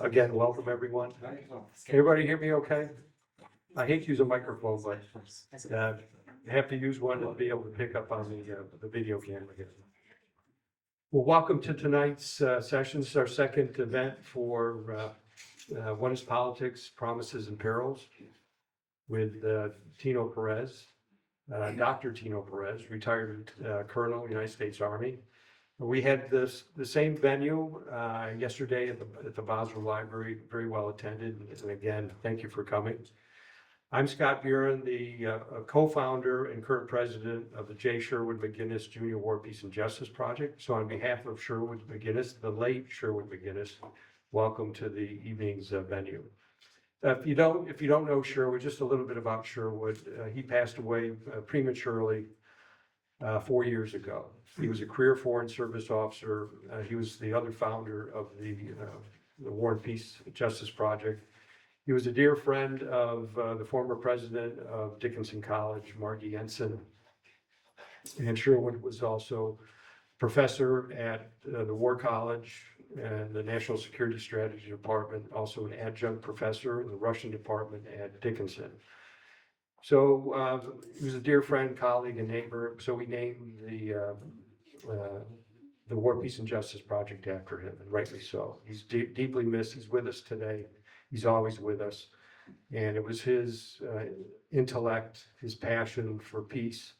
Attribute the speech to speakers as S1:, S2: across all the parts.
S1: Again, welcome everyone. Can everybody hear me okay? I hate to use a microphone, but have to use one to be able to pick up on the video camera here. Well, welcome to tonight's session. This is our second event for What is Politics, Promises, and Perils with Tino Perez, Dr. Tino Perez, retired Colonel, United States Army. We had the same venue yesterday at the Boswell Library, very well attended. And again, thank you for coming. I'm Scott Buren, the co-founder and current president of the J. Sherwood McGinnis Junior War, Peace, and Justice Project. So on behalf of Sherwood McGinnis, the late Sherwood McGinnis, welcome to the evening's venue. If you don't know Sherwood, just a little bit about Sherwood. He passed away prematurely 4 years ago. He was a career Foreign Service officer. He was the other founder of the War and Peace Justice Project. He was a dear friend of the former president of Dickinson College, Margie Ensign. And Sherwood was also professor at the War College and the National Security Strategy Department, also an adjunct professor in the Russian Department at Dickinson. So he was a dear friend, colleague, and neighbor. So we named the War, Peace, and Justice Project after him, and rightly so. He's deeply missed. He's with us today. He's always with us. And it was his intellect, his passion for peace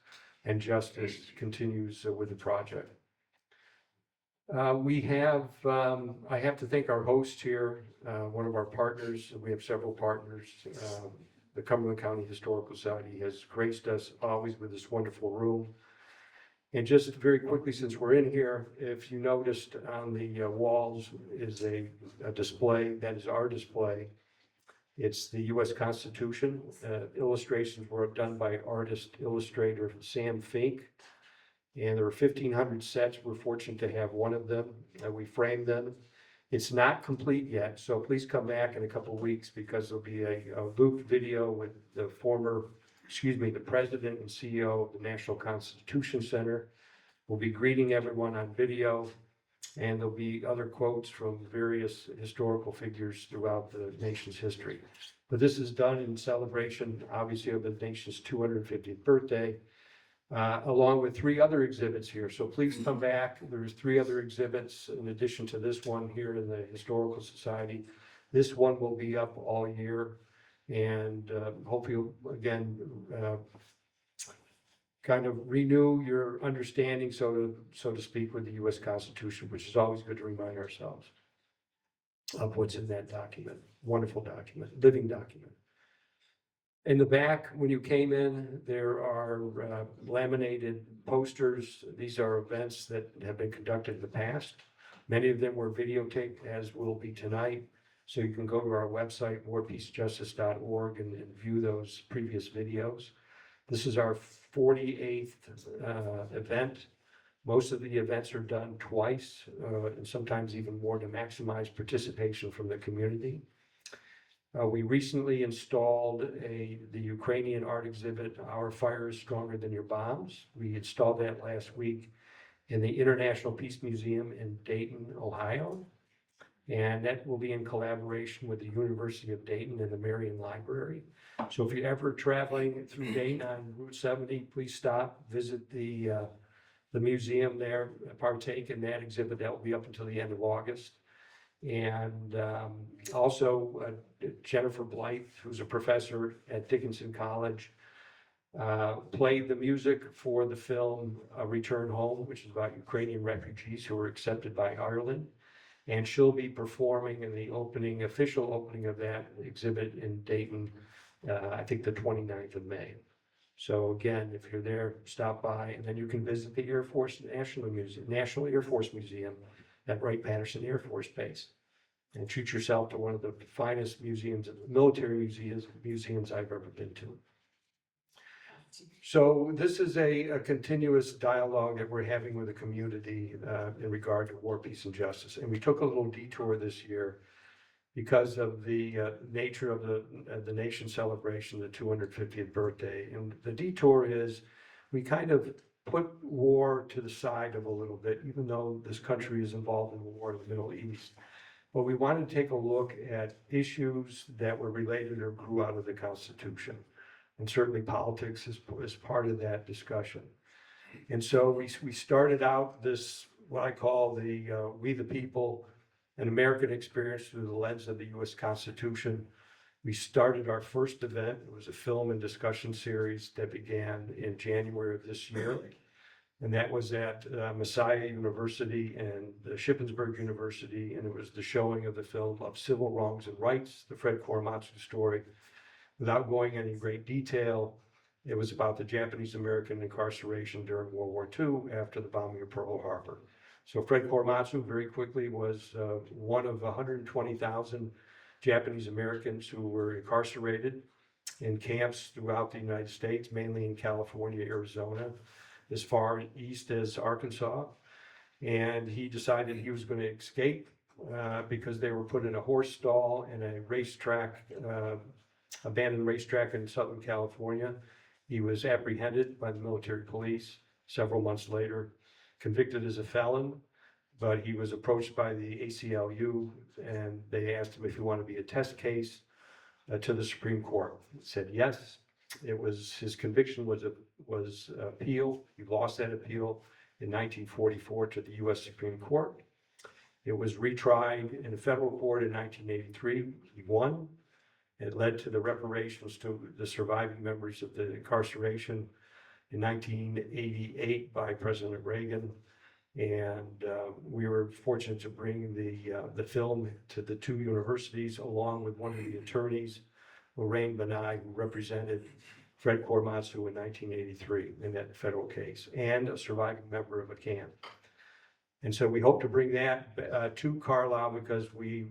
S1: and justice continues with the project. I have to thank our host here, one of our partners. We have several partners. The Cumberland County Historical Society has graced us always with this wonderful room. And just very quickly, since we're in here, if you noticed on the walls is a display, that is our display. It's the U.S. Constitution. Illustrations were done by artist illustrator Sam Fink. And there were 1,500 sets. We're fortunate to have one of them. We framed them. It's not complete yet, so please come back in a couple of weeks because there'll be a looped video with the president and CEO of the National Constitution Center. We'll be greeting everyone on video, and there'll be other quotes from various historical figures throughout the nation's history. But this is done in celebration, obviously, of the nation's 250th birthday, along with 3 other exhibits here. So please come back. There's 3 other exhibits in addition to this one here in the Historical Society. This one will be up all year, and hopefully, again, kind of renew your understanding, so to speak, with the U.S. Constitution, which is always good to remind ourselves of what's in that document. Wonderful document, living document. In the back, when you came in, there are laminated posters. These are events that have been conducted in the past. Many of them were videotaped, as will be tonight. So you can go to our website, warpeacejustice.org, and view those previous videos. This is our 48th event. Most of the events are done twice, and sometimes even more, to maximize participation from the community. We recently installed the Ukrainian art exhibit, Our Fire is Stronger Than Your Bombs. We installed that last week in the International Peace Museum in Dayton, Ohio. And that will be in collaboration with the University of Dayton and the Marion Library. So if you're ever traveling through Dayton on Route 70, please stop, visit the museum there, partake in that exhibit. That will be up until the end of August. And also Jennifer Blythe, who's a professor at Dickinson College, played the music for the film Return Home, which is about Ukrainian refugees who were accepted by Ireland. And she'll be performing in the official opening of that exhibit in Dayton, I think the 29th of May. So again, if you're there, stop by, and then you can visit the Air Force National Air Force Museum at Wright-Patterson Air Force Base, and treat yourself to one of the finest museums, military museums I've ever been to. So this is a continuous dialogue that we're having with the community in regard to war, peace, and justice. And we took a little detour this year because of the nature of the nation's celebration, the 250th birthday. And the detour is we kind of put war to the side of a little bit, even though this country is involved in the war in the Middle East. Well, we wanted to take a look at issues that were related or grew out of the Constitution. And certainly politics is part of that discussion. And so we started out this, what I call the We the People, an American experience through the lens of the U.S. Constitution. We started our first event. It was a film and discussion series that began in January of this year. And that was at Messiah University and Shippensburg University. And it was the showing of the film of Civil Wrongs and Rights, the Fred Korematsu story. Without going into any great detail, it was about the Japanese American incarceration during World War II after the bombing of Pearl Harbor. So Fred Korematsu very quickly was one of 120,000 Japanese Americans who were incarcerated in camps throughout the United States, mainly in California, Arizona, as far east as Arkansas. And he decided he was going to escape because they were put in a horse stall in a racetrack, abandoned racetrack in Southern California. He was apprehended by the military police several months later, convicted as a felon, but he was approached by the ACLU and they asked him if he wanted to be a test case to the Supreme Court. He said yes. His conviction was appealed. He lost that appeal in 1944 to the U.S. Supreme Court. It was retried in a federal court in 1983. He won. It led to the reparations to the surviving members of the incarceration in 1988 by President Reagan. And we were fortunate to bring the film to the two universities along with one of the attorneys, Lorraine Benai, who represented Fred Korematsu in 1983 in that federal case, and a surviving member of a camp. And so we hope to bring that to Carlisle because we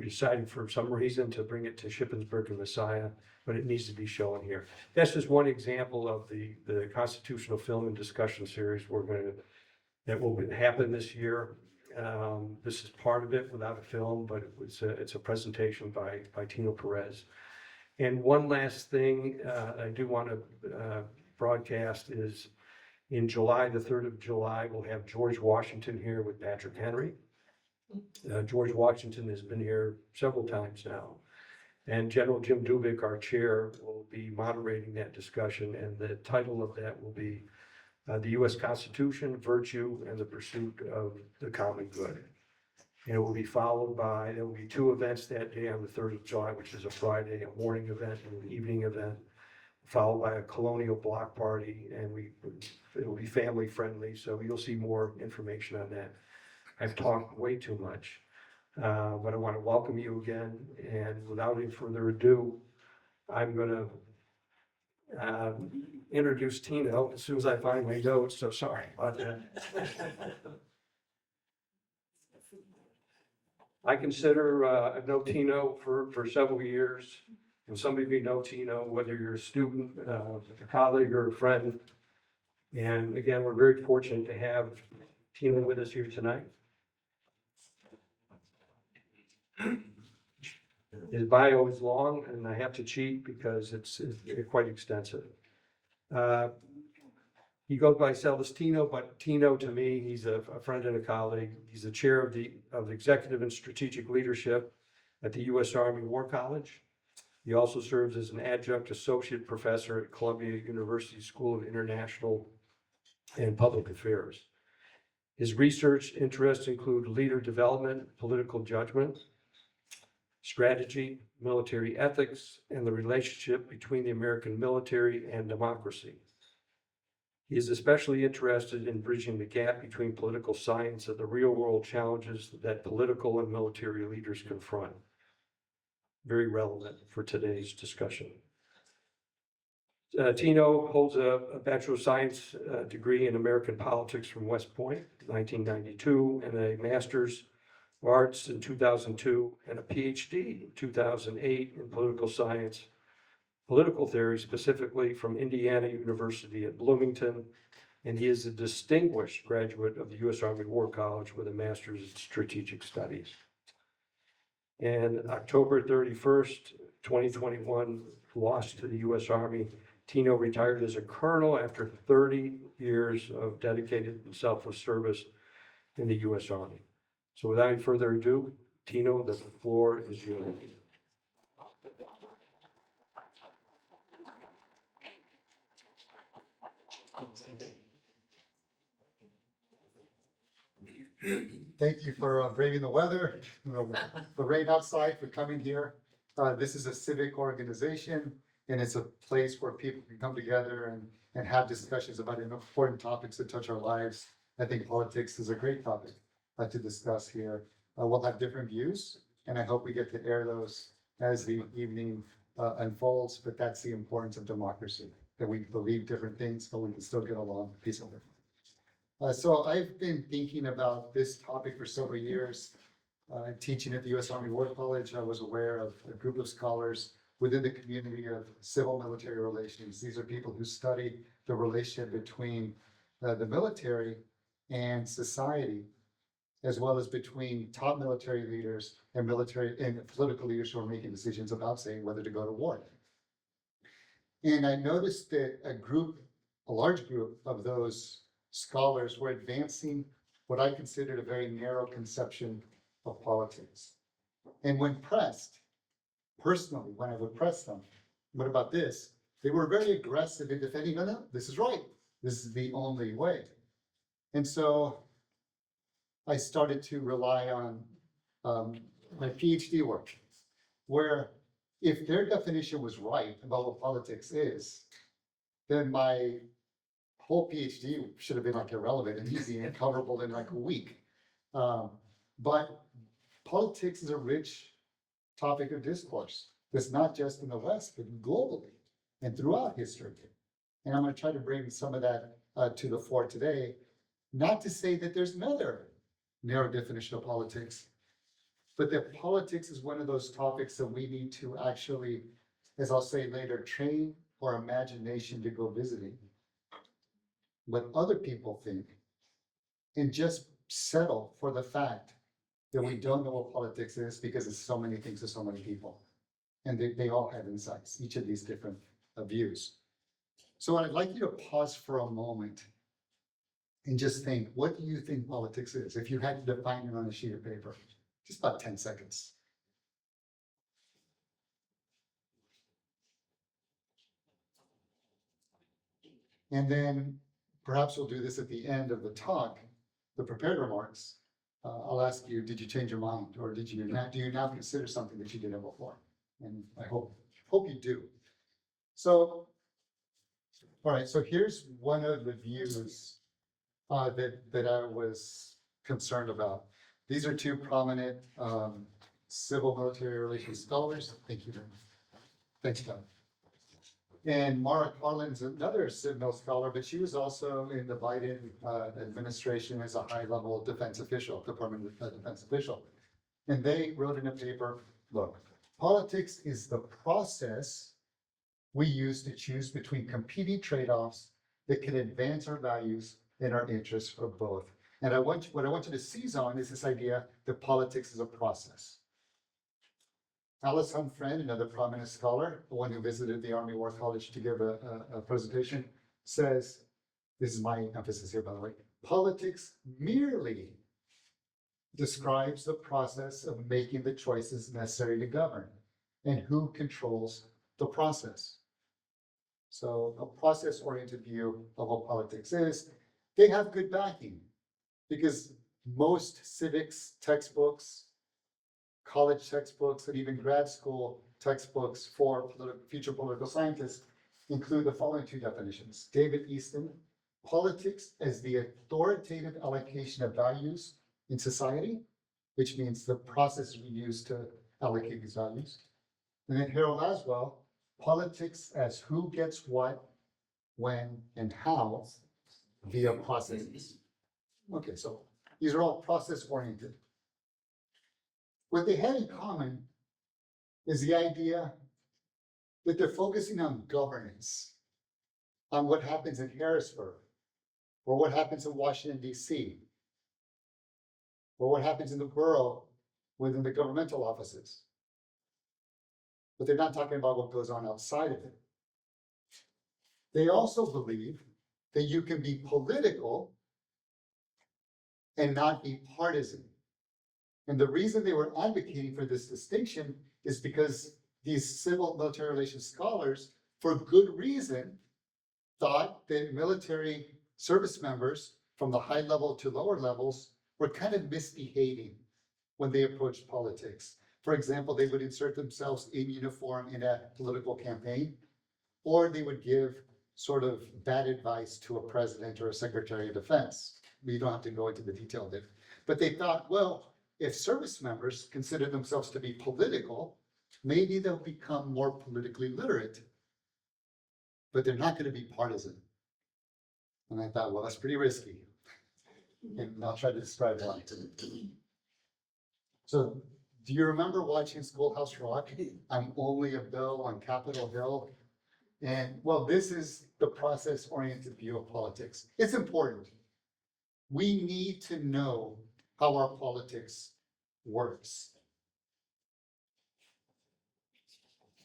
S1: decided for some reason to bring it to Shippensburg and Messiah, but it needs to be shown here. That's just one example of the constitutional film and discussion series that will happen this year. This is part of it without a film, but it's a presentation by Tino Perez. And one last thing I do want to broadcast is in July, the 3rd of July, we'll have George Washington here with Patrick Henry. George Washington has been here several times now. And General Jim Dubik, our chair, will be moderating that discussion. And the title of that will be the U.S. Constitution, Virtue, and the Pursuit of the Common Good. And it will be followed by, there will be two events that day on the 3rd of July, which is a Friday, a morning event and an evening event, followed by a colonial block party. And it will be family friendly, so you'll see more information on that. I've talked way too much, but I want to welcome you again. And without any further ado, I'm going to introduce Tino as soon as I find my notes, so sorry about that. I consider, I've known Tino for several years, and some of you know Tino, whether you're a student, a colleague, or a friend. And again, we're very fortunate to have Tino with us here tonight. His bio is long, and I have to cheat because it's quite extensive. He goes by Celestino, but Tino to me, he's a friend and a colleague. He's the chair of the Executive and Strategic Leadership at the U.S. Army War College. He also serves as an adjunct associate professor at Columbia University School of International and Public Affairs. His research interests include leader development, political judgment, strategy, military ethics, and the relationship between the American military and democracy. He is especially interested in bridging the gap between political science and the real-world challenges that political and military leaders confront. Very relevant for today's discussion. Tino holds a Bachelor of Science degree in American Politics from West Point, 1992, and a Master's of Arts in 2002, and a Ph.D. in 2008 in Political Science, Political Theory, specifically from Indiana University at Bloomington, and he is a distinguished graduate of the U.S. Army War College with a Master's in Strategic Studies. And October 31st, 2021, lost to the U.S. Army. Tino retired as a colonel after 30 years of dedicated and selfless service in the U.S. Army. So without any further ado, Tino, the floor is yours.
S2: Thank you for braving the weather, the rain outside, for coming here. This is a civic organization, and it's a place where people can come together and have discussions about important topics that touch our lives. I think politics is a great topic to discuss here. We'll have different views, and I hope we get to air those as the evening unfolds, but that's the importance of democracy, that we believe different things, but we can still get along peacefully. So I've been thinking about this topic for several years. Teaching at the U.S. Army War College, I was aware of a group of scholars within the community of civil-military relations. These are people who study the relationship between the military and society, as well as between top military leaders and military and political leaders who are making decisions about saying whether to go to war. And I noticed that a large group of those scholars were advancing what I considered a very narrow conception of politics. And when pressed, personally, when I would press them, what about this? They were very aggressive in defending, no, this is right. This is the only way. And so I started to rely on my PhD work, where if their definition was right about what politics is, then my whole PhD should have been like irrelevant and easy and coverable in like a week. But politics is a rich topic of discourse. That's not just in the West, but globally and throughout history. And I'm going to try to bring some of that to the fore today. Not to say that there's another narrow definition of politics, but that politics is one of those topics that we need to actually, as I'll say later, train our imagination to go visiting what other people think, and just settle for the fact that we don't know what politics is because it's so many things to so many people. And they all have insights, each of these different views. So I'd like you to pause for a moment and just think, what do you think politics is? If you had to define it on a sheet of paper, just about 10 seconds. And then perhaps we'll do this at the end of the talk, the prepared remarks. I'll ask you, did you change your mind, or do you now consider something that you didn't before? And I hope you do. So, all right, so here's one of the views that I was concerned about. These are two prominent civil military relations scholars. Thank you very much. Thanks, Tom. And Mara Carlin is another civil scholar, but she was also in the Biden administration as a high-level defense official, Department of Defense official. And they wrote in a paper, look, politics is the process we use to choose between competing trade-offs that can advance our values and our interests for both. And what I want you to seize on is this idea that politics is a process. Alice Humphrey, another prominent scholar, the one who visited the Army War College to give a presentation, says, this is my emphasis here, by the way, politics merely describes the process of making the choices necessary to govern and who controls the process. So a process-oriented view of what politics is, they have good backing because most civics textbooks, college textbooks, and even grad school textbooks for future political scientists include the following two definitions. David Easton, politics as the authoritative allocation of values in society, which means the process we use to allocate these values. And then Harold Laswell, politics as who gets what, when, and how via processes. Okay, so these are all process-oriented. What they have in common is the idea that they're focusing on governance, on what happens in Harrisburg, or what happens in Washington, D.C., or what happens in the borough within the governmental offices. But they're not talking about what goes on outside of it. They also believe that you can be political and not be partisan. And the reason they were advocating for this distinction is because these civil military relations scholars, for good reason, thought that military service members from the high level to lower levels were kind of misbehaving when they approached politics. For example, they would insert themselves in uniform in a political campaign, or they would give sort of bad advice to a president or a secretary of defense. We don't have to go into the detail of it. But they thought, well, if service members consider themselves to be political, maybe they'll become more politically literate, but they're not going to be partisan. And I thought, well, that's pretty risky. And I'll try to describe why. So, do you remember watching Schoolhouse Rock? I'm only a bill on Capitol Hill. And well, this is the process-oriented view of politics. It's important. We need to know how our politics works.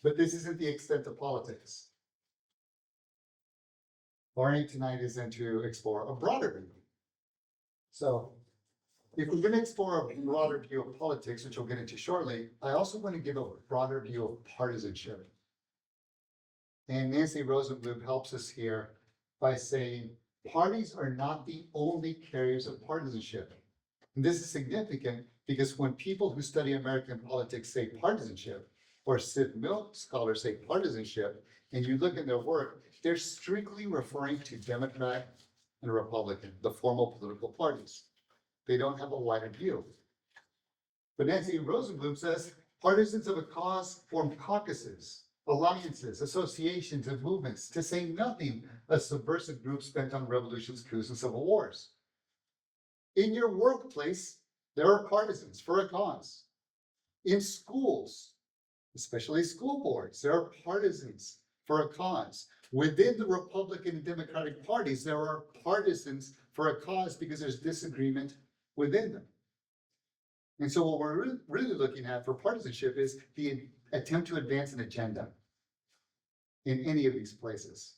S2: But this isn't the extent of politics. Our aim tonight is then to explore a broader view. So, if we're going to explore a broader view of politics, which we'll get into shortly, I also want to give a broader view of partisanship. And Nancy Rosenblum helps us here by saying parties are not the only carriers of partisanship. And this is significant because when people who study American politics say partisanship, or Civ Mill scholars say partisanship, and you look at their work, they're strictly referring to Democrat and Republican, the formal political parties. They don't have a wider view. But Nancy Rosenblum says partisans of a cause form caucuses, alliances, associations, and movements, to say nothing of subversive groups bent on revolutions, coups, and civil wars. In your workplace, there are partisans for a cause. In schools, especially school boards, there are partisans for a cause. Within the Republican and Democratic parties, there are partisans for a cause because there's disagreement within them. And so what we're really looking at for partisanship is the attempt to advance an agenda in any of these places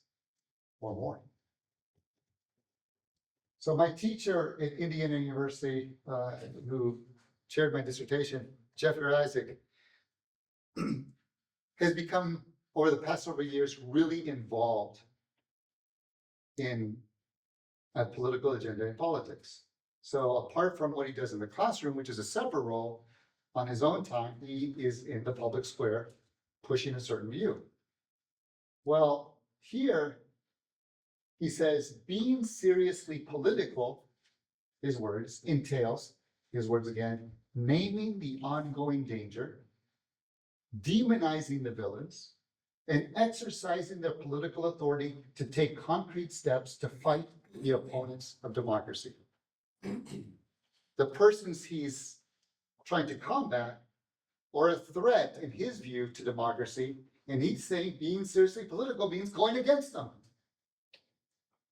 S2: or more. So my teacher at Indiana University, who chaired my dissertation, Jeffrey Isaac, has become, over the past several years, really involved in a political agenda in politics. So apart from what he does in the classroom, which is a separate role, on his own time, he is in the public square pushing a certain view. Well, here he says, being seriously political, his words, entails, his words again, naming the ongoing danger, demonizing the villains, and exercising their political authority to take concrete steps to fight the opponents of democracy. The persons he's trying to combat are a threat, in his view, to democracy, and he's saying being seriously political means going against them,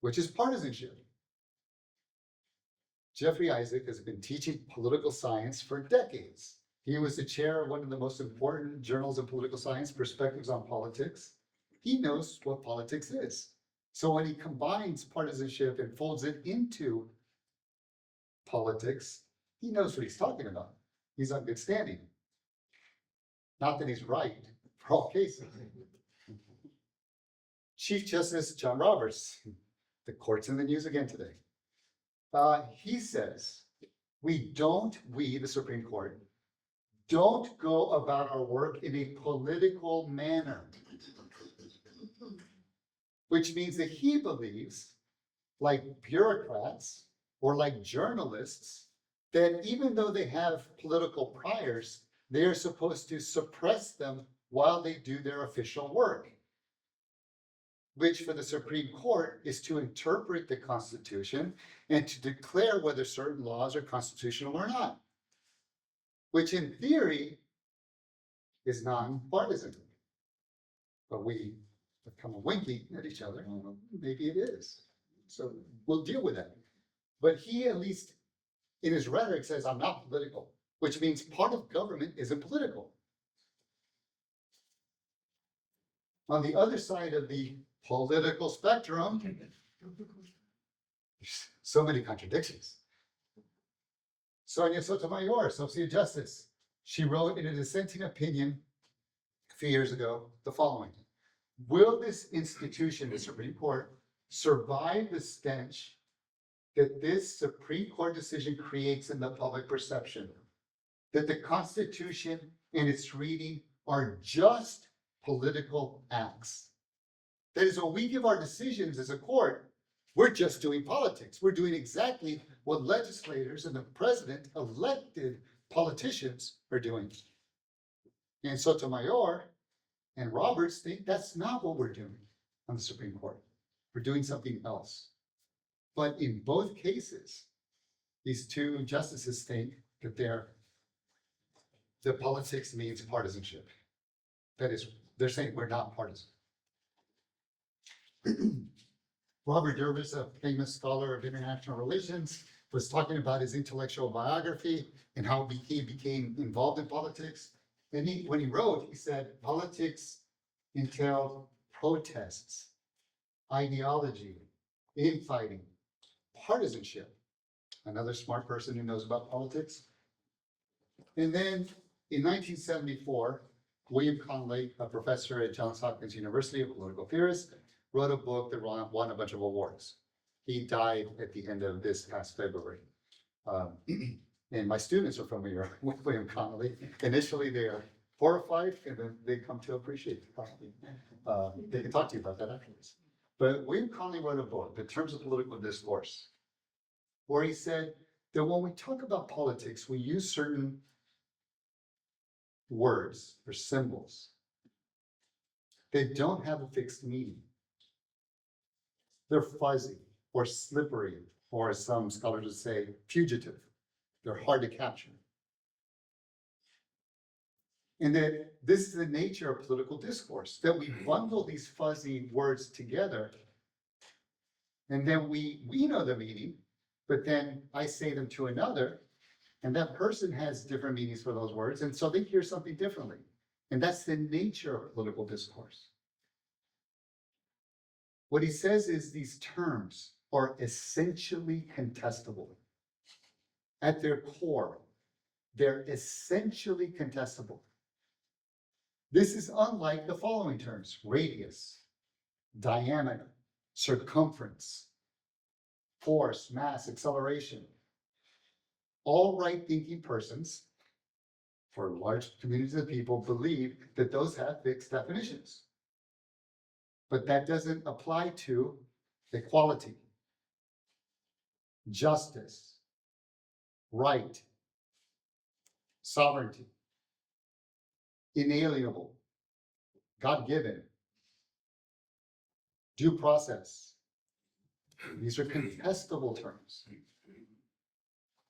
S2: which is partisanship. Jeffrey Isaac has been teaching political science for decades. He was the chair of one of the most important journals of political science, Perspectives on Politics. He knows what politics is. So when he combines partisanship and folds it into politics, he knows what he's talking about. He's on good standing. Not that he's right for all cases. Chief Justice John Roberts, the court's in the news again today. He says, we, the Supreme Court, don't go about our work in a political manner, which means that he believes, like bureaucrats or like journalists, that even though they have political priors, they are supposed to suppress them while they do their official work, which for the Supreme Court is to interpret the Constitution and to declare whether certain laws are constitutional or not, which in theory is non-partisan. But we have come winking at each other. Well, maybe it is. So we'll deal with that. But he, at least in his rhetoric, says, I'm not political, which means part of government isn't political. On the other side of the political spectrum, there's so many contradictions. Sonia Sotomayor, Associate Justice, she wrote in a dissenting opinion a few years ago the following: will this institution, the Supreme Court, survive the stench that this Supreme Court decision creates in the public perception? That the Constitution and its reading are just political acts. That is, when we give our decisions as a court, we're just doing politics. We're doing exactly what legislators and the president, elected politicians, are doing. And Sotomayor and Roberts think that's not what we're doing on the Supreme Court. We're doing something else. But in both cases, these two justices think that the politics means partisanship. That is, they're saying we're not partisan. Robert Jervis, a famous scholar of international relations, was talking about his intellectual biography and how he became involved in politics. And when he wrote, he said, politics entailed protests, ideology, infighting, partisanship. Another smart person who knows about politics. And then in 1974, William Conley, a professor at Johns Hopkins University of Political Theorists, wrote a book that won a bunch of awards. He died at the end of this past February. And my students are familiar with William Conley. Initially, they are horrified, and then they come to appreciate Conley. They can talk to you about that afterwards. But William Conley wrote a book, The Terms of Political Discourse, where he said that when we talk about politics, we use certain words or symbols that don't have a fixed meaning. They're fuzzy or slippery, or as some scholars would say, fugitive. They're hard to capture. And that this is the nature of political discourse, that we bundle these fuzzy words together, and then we know the meaning, but then I say them to another, and that person has different meanings for those words, and so they hear something differently. And that's the nature of political discourse. What he says is these terms are essentially contestable. At their core, they're essentially contestable. This is unlike the following terms: radius, diameter, circumference, force, mass, acceleration. All right-thinking persons, for large communities of people, believe that those have fixed definitions. But that doesn't apply to equality, justice, right, sovereignty, inalienable, God-given, due process. These are contestable terms.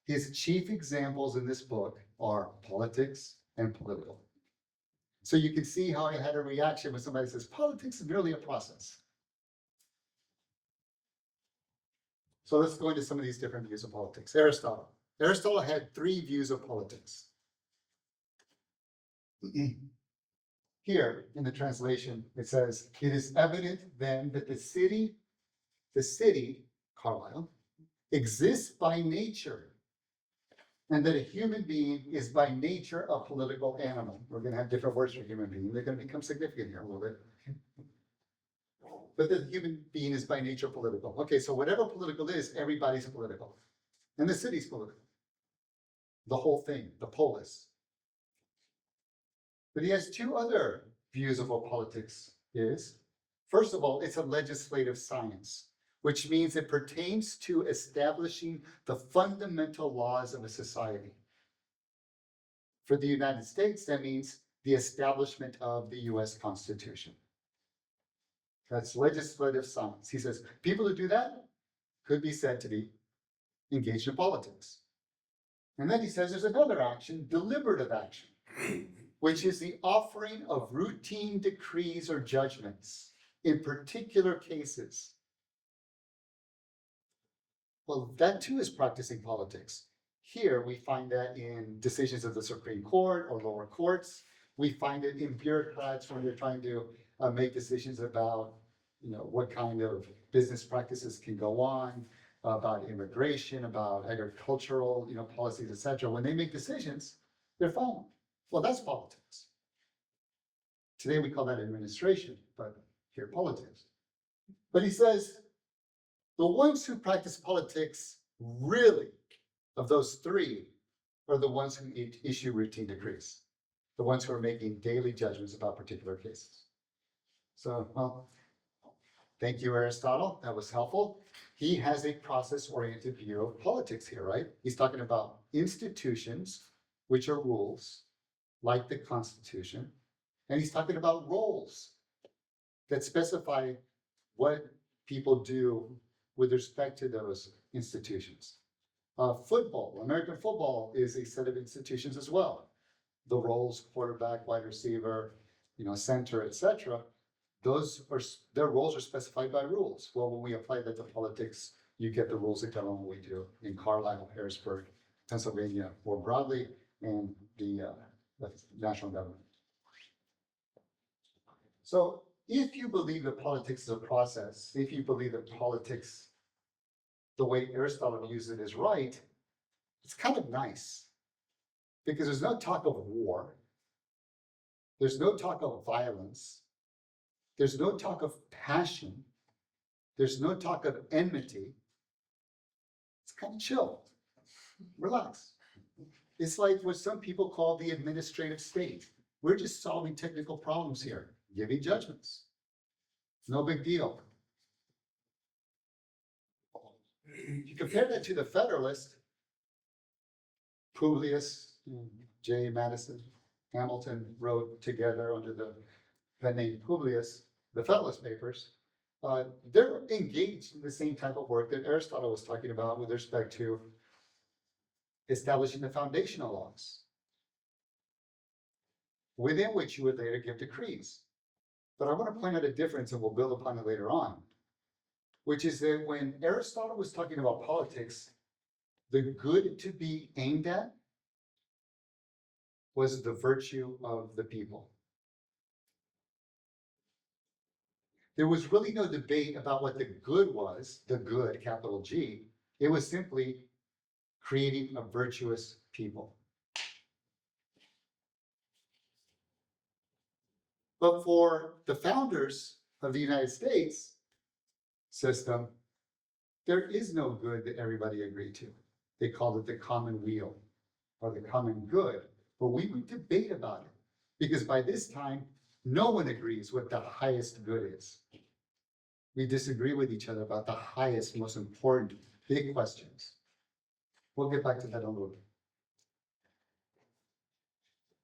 S2: His chief examples in this book are politics and political. So you can see how I had a reaction when somebody says, politics is merely a process. So let's go into some of these different views of politics. Aristotle. Aristotle had 3 views of politics. Here in the translation, it says, it is evident then that the city, Carlisle, exists by nature, and that a human being is by nature a political animal. We're going to have different words for human being. They're going to become significant here a little bit. But the human being is by nature political. Okay, so whatever political is, everybody's political. And the city's political. The whole thing, the polis. But he has 2 other views of what politics is. First of all, it's a legislative science, which means it pertains to establishing the fundamental laws of a society. For the United States, that means the establishment of the US Constitution. That's legislative science. He says people who do that could be said to be engaged in politics. And then he says there's another action, deliberative action, which is the offering of routine decrees or judgments in particular cases. Well, that too is practicing politics. Here we find that in decisions of the Supreme Court or lower courts. We find it in bureaucrats when they're trying to make decisions about, what kind of business practices can go on. about immigration, about agricultural, policies, etc. When they make decisions, they're following. Well, that's politics. Today we call that administration, but here politics. But he says, the ones who practice politics really, of those three, are the ones who issue routine decrees, the ones who are making daily judgments about particular cases. So, well, thank you, Aristotle. That was helpful. He has a process-oriented view of politics here, right? He's talking about institutions, which are rules, like the Constitution, and he's talking about roles that specify what people do with respect to those institutions. Football, American football is a set of institutions as well. The roles, quarterback, wide receiver, center, etc. Their roles are specified by rules. Well, when we apply that to politics, you get the rules that govern what we do in Carlisle, Harrisburg, Pennsylvania, more broadly, and the national government. So if you believe that politics is a process, if you believe that politics, the way Aristotle views it, is right, it's kind of nice. Because there's no talk of war. There's no talk of violence. There's no talk of passion. There's no talk of enmity. It's kind of chill. Relax. It's like what some people call the administrative state. We're just solving technical problems here, giving judgments. No big deal. If you compare that to the Federalist, Publius, J. Madison, Hamilton wrote together under the pen name Publius, the Federalist Papers. They're engaged in the same type of work that Aristotle was talking about with respect to establishing the foundational laws, within which you would later give decrees. But I want to point out a difference, and we'll build upon it later on, which is that when Aristotle was talking about politics, the good to be aimed at was the virtue of the people. There was really no debate about what the good was, the good, capital G. It was simply creating a virtuous people. But for the founders of the United States system, there is no good that everybody agreed to. They called it the common weal or the common good. But we would debate about it because by this time, no one agrees what the highest good is. We disagree with each other about the highest, most important, big questions. We'll get back to that in a little bit.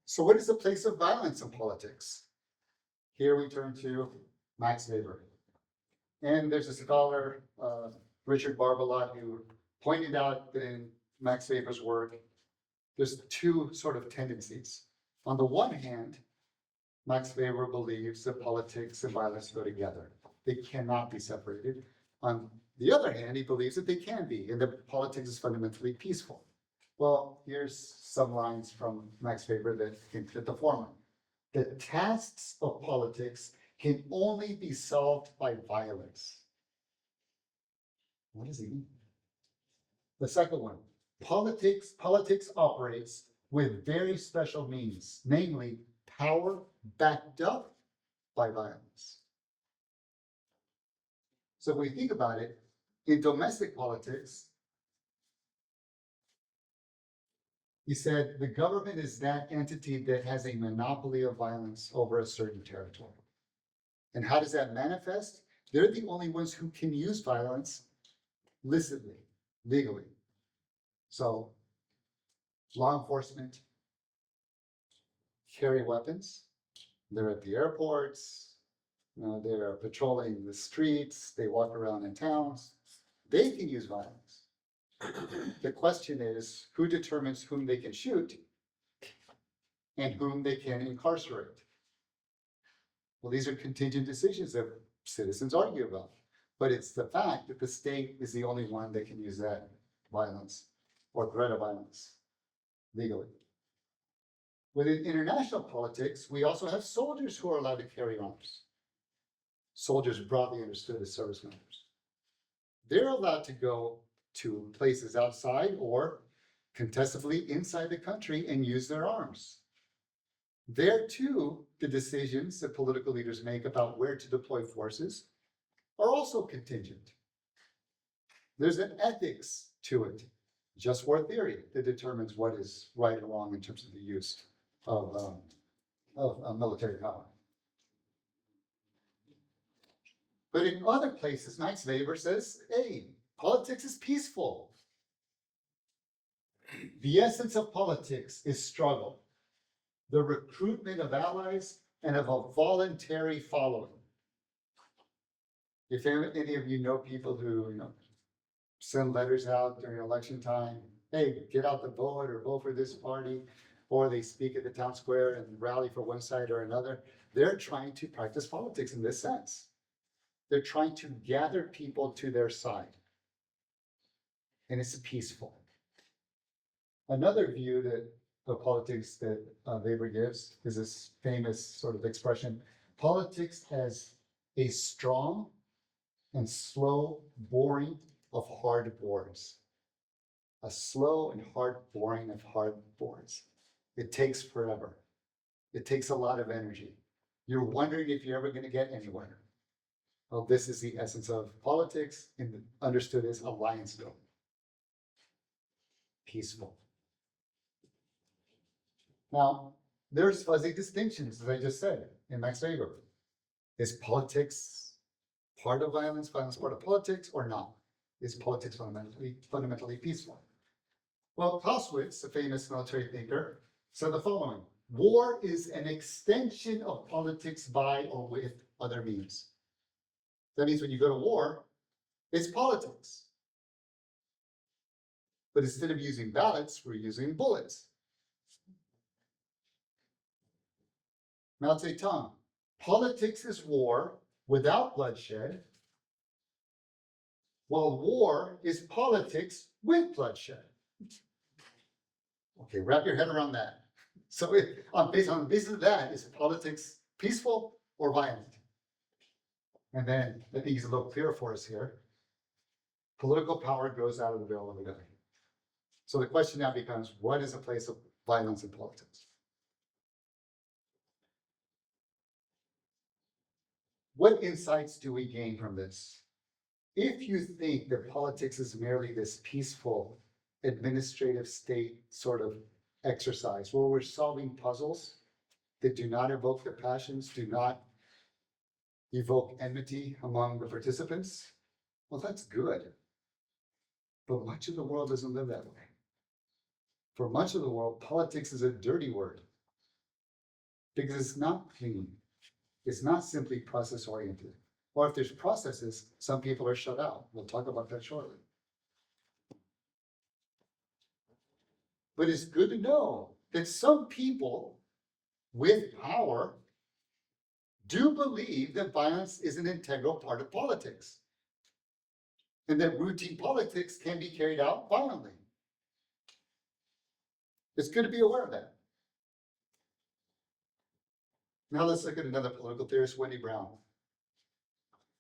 S2: So what is the place of violence in politics? Here we turn to Max Weber. And there's a scholar, Richard Barbalat, who pointed out that in Max Weber's work, there's two sort of tendencies. On the one hand, Max Weber believes that politics and violence go together. They cannot be separated. On the other hand, he believes that they can be, and that politics is fundamentally peaceful. Well, here's some lines from Max Weber that can fit the former. The tasks of politics can only be solved by violence. What does he mean? The second one, politics operates with very special means, namely power backed up by violence. So if we think about it, in domestic politics, he said the government is that entity that has a monopoly of violence over a certain territory. And how does that manifest? They're the only ones who can use violence licitly, legally. So law enforcement carry weapons. They're at the airports. They're patrolling the streets. They walk around in towns. They can use violence. The question is, who determines whom they can shoot and whom they can incarcerate? Well, these are contingent decisions that citizens argue about. But it's the fact that the state is the only one that can use that violence or threat of violence legally. Within international politics, we also have soldiers who are allowed to carry arms. Soldiers broadly understood as service members. They're allowed to go to places outside or contestably inside the country and use their arms. There too, the decisions that political leaders make about where to deploy forces are also contingent. There's an ethics to it, just war theory, that determines what is right or wrong in terms of the use of military power. But in other places, Max Weber says, hey, politics is peaceful. The essence of politics is struggle, the recruitment of allies, and of a voluntary following. If any of you know people who, send letters out during election time, hey, get out the vote or vote for this party, or they speak at the town square and rally for one side or another, they're trying to practice politics in this sense. They're trying to gather people to their side. And it's peaceful. Another view of politics that Weber gives is this famous sort of expression, politics as a strong and slow boring of hard boards. A slow and hard boring of hard boards. It takes forever. It takes a lot of energy. You're wondering if you're ever going to get anywhere. Well, this is the essence of politics, and understood as alliance building. Peaceful. Now, there's fuzzy distinctions, as I just said, in Max Weber. Is politics part of violence part of politics, or not? Is politics fundamentally peaceful? Well, Clausewitz, a famous military thinker, said the following: war is an extension of politics by or with other means. That means when you go to war, it's politics. But instead of using ballots, we're using bullets. Mao Zedong, politics is war without bloodshed, while war is politics with bloodshed. Okay, wrap your head around that. So based on the basis of that, is politics peaceful or violent? And then I think it's a little clearer for us here. Political power goes out of the will of the government. So the question now becomes, what is a place of violence in politics? What insights do we gain from this? If you think that politics is merely this peaceful administrative state sort of exercise where we're solving puzzles that do not evoke the passions, do not evoke enmity among the participants, well, that's good. But much of the world doesn't live that way. For much of the world, politics is a dirty word because it's not clean. It's not simply process oriented. Or if there's processes, some people are shut out. We'll talk about that shortly. But it's good to know that some people with power do believe that violence is an integral part of politics, and that routine politics can be carried out violently. It's good to be aware of that. Now let's look at another political theorist, Wendy Brown.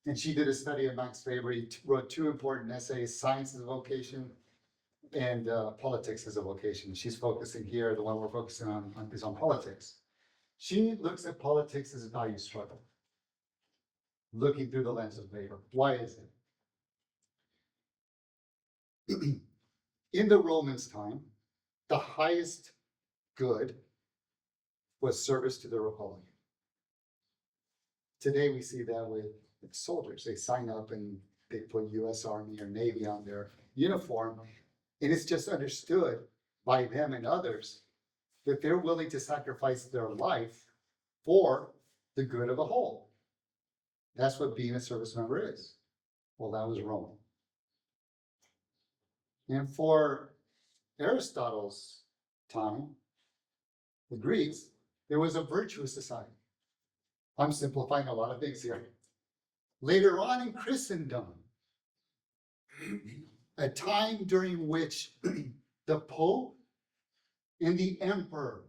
S2: And she did a study of Max Weber. He wrote two important essays, Science as a Vocation and Politics as a Vocation. She's focusing here, the one we're focusing on is on politics. She looks at politics as a value struggle, looking through the lens of Weber. Why is it? In the Romans' time, the highest good was service to the Republic. Today we see that with soldiers. They sign up and they put US Army or Navy on their uniform, and it's just understood by them and others that they're willing to sacrifice their life for the good of the whole. That's what being a service member is. Well, that was Rome. And for Aristotle's time, the Greeks, there was a virtuous society. I'm simplifying a lot of things here. Later on in Christendom, a time during which the Pope and the Emperor,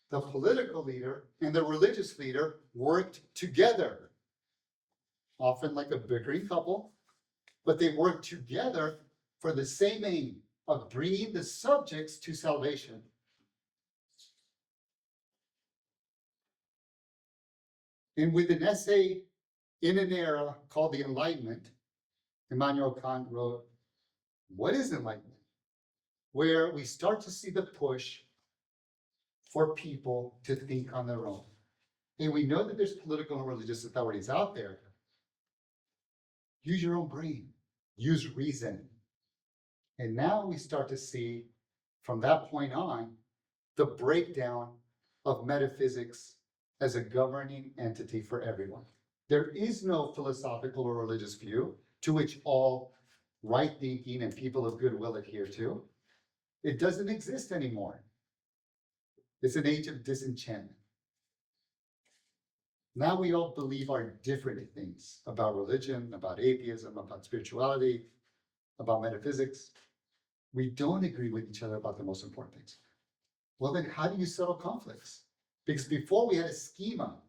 S2: the political leader and the religious leader, worked together, often like a bickering couple, but they worked together for the same aim of bringing the subjects to salvation. And with an essay in an era called the Enlightenment, Immanuel Kant wrote, "What is enlightenment?" Where we start to see the push for people to think on their own. And we know that there's political and religious authorities out there. Use your own brain, use reason. And now we start to see, from that point on, the breakdown of metaphysics as a governing entity for everyone. There is no philosophical or religious view to which all right-thinking and people of goodwill adhere to. It doesn't exist anymore. It's an age of disenchantment. Now we all believe our different things about religion, about atheism, about spirituality, about metaphysics. We don't agree with each other about the most important things. Well, then how do you settle conflicts? Because before we had a schema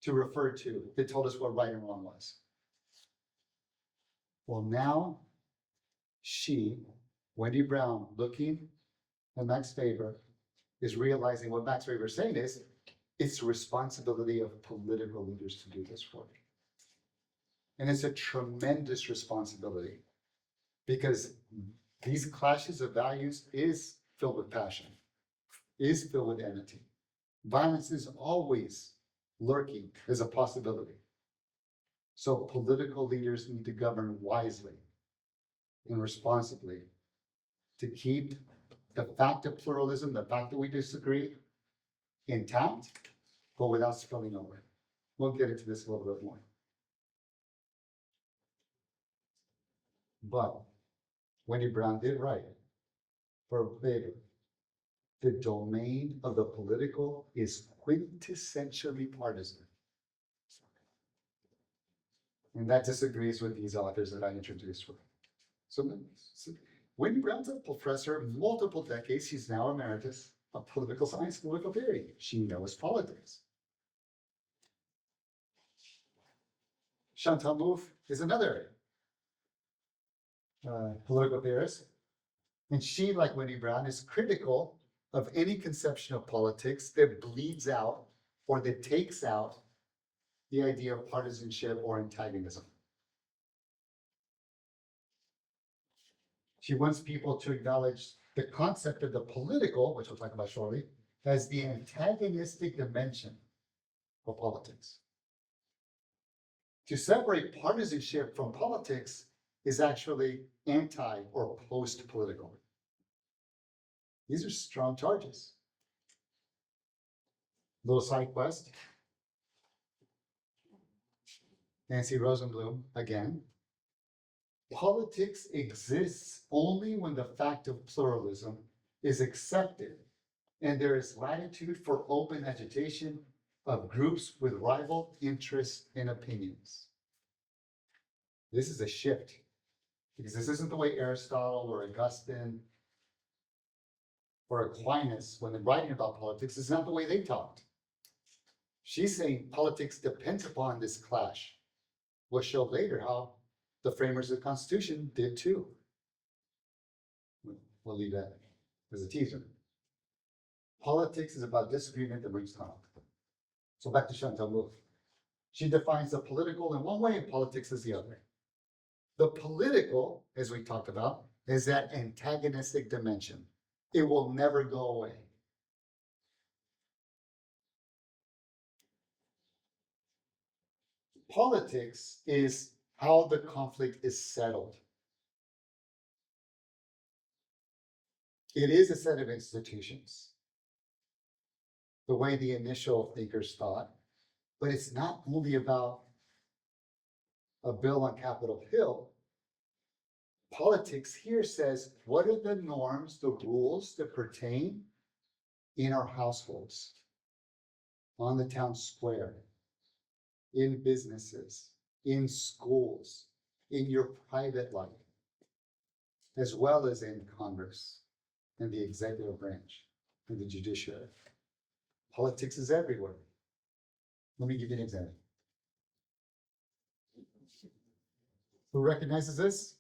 S2: to refer to that told us what right and wrong was. Well, now Wendy Brown, looking at Max Weber, is realizing what Max Weber is saying is, it's the responsibility of political leaders to do this work. And it's a tremendous responsibility because these clashes of values is filled with passion, is filled with enmity. Violence is always lurking as a possibility. So political leaders need to govern wisely and responsibly to keep the fact of pluralism, the fact that we disagree, intact, but without spilling over. We'll get into this a little bit more. But Wendy Brown did write for Weber, the domain of the political is quintessentially partisan. And that disagrees with these authors that I introduced with. So Wendy Brown's a professor of multiple decades. She's now emeritus of political science, political theory. She knows politics. Chantal Mouffe is another political theorist. And she, like Wendy Brown, is critical of any conception of politics that bleeds out or that takes out the idea of partisanship or antagonism. She wants people to acknowledge the concept of the political, which we'll talk about shortly, as the antagonistic dimension of politics. To separate partisanship from politics is actually anti or post-political. These are strong charges. Little side quest. Nancy Rosenblum, again. Politics exists only when the fact of pluralism is accepted and there is latitude for open agitation of groups with rival interests and opinions. This is a shift because this isn't the way Aristotle or Augustine or Aquinas, when they're writing about politics, it's not the way they talked. She's saying politics depends upon this clash. We'll show later how the framers of the Constitution did too. We'll leave that as a teaser. Politics is about disagreement that brings conflict. So back to Chantal Mouffe. She defines the political in one way and politics as the other. The political, as we talked about, is that antagonistic dimension. It will never go away. Politics is how the conflict is settled. It is a set of institutions, the way the initial thinkers thought, but it's not only about a bill on Capitol Hill. Politics here says, what are the norms, the rules that pertain in our households, on the town square, in businesses, in schools, in your private life, as well as in Congress and the executive branch and the judiciary. Politics is everywhere. Let me give you an example. Who recognizes this?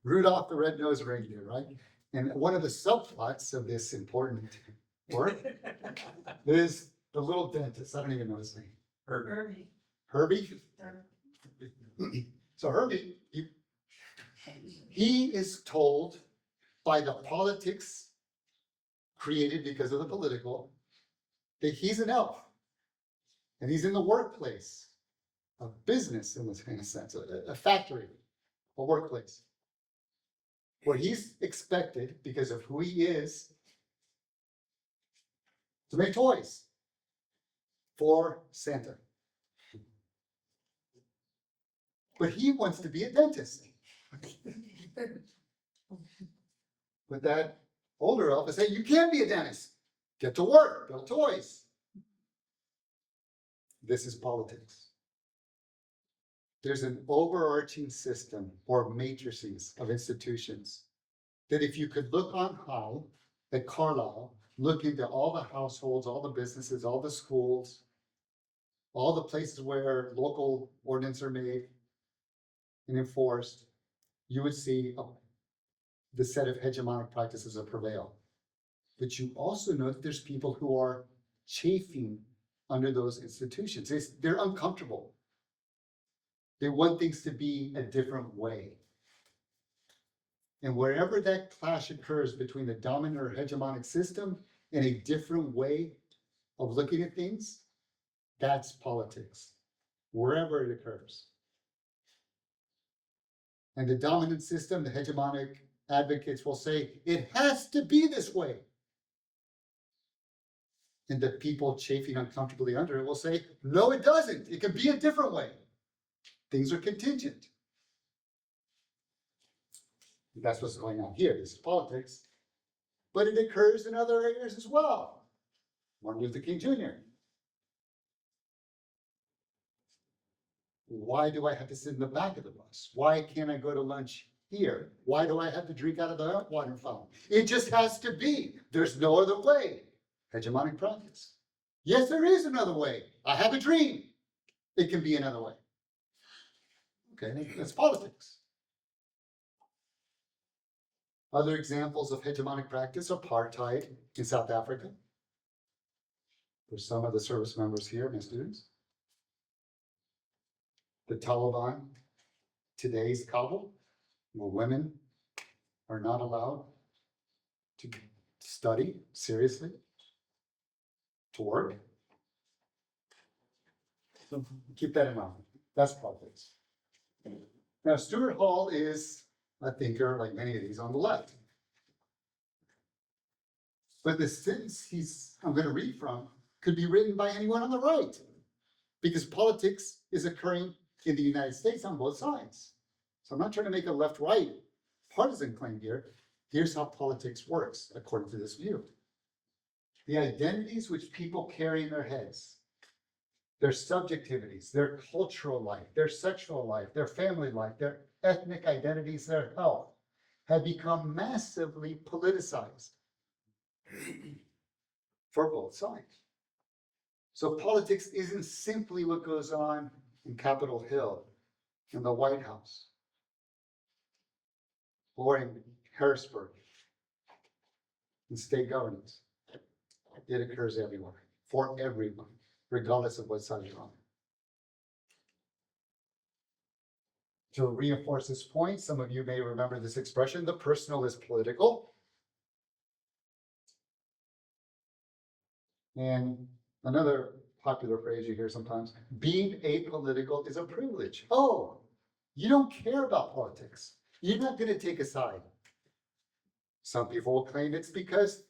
S2: Rudolph the Red-Nosed Reindeer, right? And one of the subplots of this important work is the little dentist. I don't even know his name.
S3: Herbie.
S2: Herbie? So Herbie, he is told by the politics created because of the political that he's an elf. And he's in the workplace, a business in a sense, a factory, a workplace, where he's expected, because of who he is, to make toys for Santa. But he wants to be a dentist. But that older elf is saying, you can't be a dentist. Get to work, build toys. This is politics. There's an overarching system or matrices of institutions that if you could look on high at Carlisle, look into all the households, all the businesses, all the schools, all the places where local ordinances are made and enforced, you would see the set of hegemonic practices that prevail. But you also know that there's people who are chafing under those institutions. They're uncomfortable. They want things to be a different way. And wherever that clash occurs between the dominant or hegemonic system and a different way of looking at things, that's politics, wherever it occurs. And the dominant system, the hegemonic advocates will say, it has to be this way. And the people chafing uncomfortably under it will say, no, it doesn't. It can be a different way. Things are contingent. That's what's going on here. This is politics. But it occurs in other areas as well. Martin Luther King Jr. Why do I have to sit in the back of the bus? Why can't I go to lunch here? Why do I have to drink out of the water fountain? It just has to be. There's no other way. Hegemonic practice. Yes, there is another way. I have a dream. It can be another way. Okay, that's politics. Other examples of hegemonic practice, apartheid in South Africa. There's some of the service members here, my students. The Taliban, today's Kabul, where women are not allowed to study seriously, to work. So keep that in mind. That's politics. Now, Stuart Hall is a thinker, like many of these, on the left. But the sentence I'm going to read from could be written by anyone on the right, because politics is occurring in the United States on both sides. So I'm not trying to make a left-right partisan claim here. Here's how politics works, according to this view. The identities which people carry in their heads, their subjectivities, their cultural life, their sexual life, their family life, their ethnic identities, their health, have become massively politicized for both sides. So politics isn't simply what goes on in Capitol Hill, in the White House, or in Harrisburg, in state governments. It occurs everywhere, for everyone, regardless of what side you're on. To reinforce this point, some of you may remember this expression, the personal is political. And another popular phrase you hear sometimes, being apolitical is a privilege. Oh, you don't care about politics. You're not going to take a side. Some people will claim it's because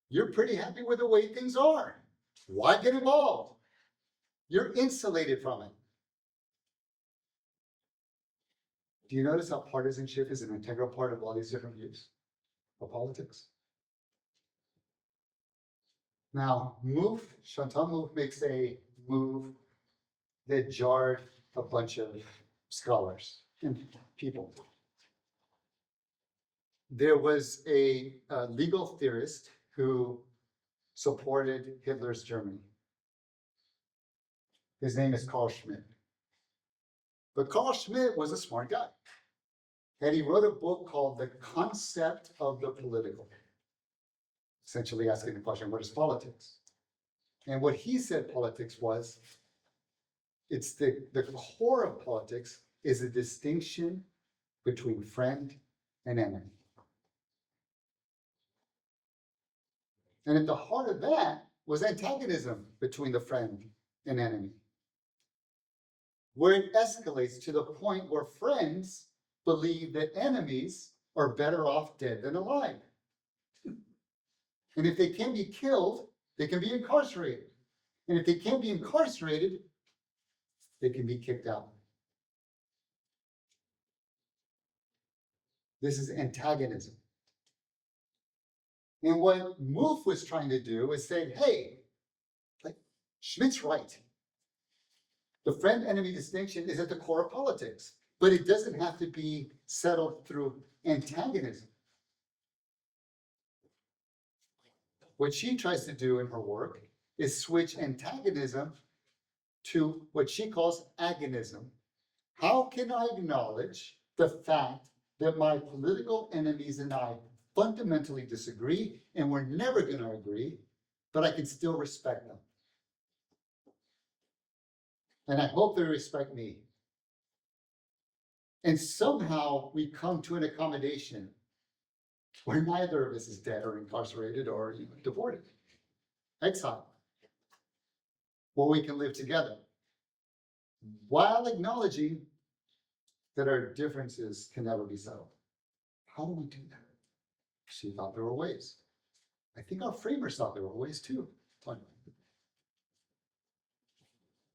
S2: you're pretty happy with the way things are. Why get involved? You're insulated from it. Do you notice how partisanship is an integral part of all these different views of politics? Now, Chantal Mouffe makes a move that jarred a bunch of scholars and people. There was a legal theorist who supported Hitler's Germany. His name is Carl Schmitt. But Carl Schmitt was a smart guy. And he wrote a book called The Concept of the Political, essentially asking the question, what is politics? And what he said politics was, it's the core of politics is a distinction between friend and enemy. And at the heart of that was antagonism between the friend and enemy, where it escalates to the point where friends believe that enemies are better off dead than alive. And if they can be killed, they can be incarcerated. And if they can't be incarcerated, they can be kicked out. This is antagonism. And what Mouffe was trying to do is say, hey, like Schmidt's right. The friend-enemy distinction is at the core of politics, but it doesn't have to be settled through antagonism. What she tries to do in her work is switch antagonism to what she calls agonism. How can I acknowledge the fact that my political enemies and I fundamentally disagree and we're never going to agree, but I can still respect them? And I hope they respect me. And somehow we come to an accommodation where neither of us is dead or incarcerated or deported, exiled, where we can live together while acknowledging that our differences can never be settled. How do we do that? She thought there were ways. I think our framers thought there were ways too.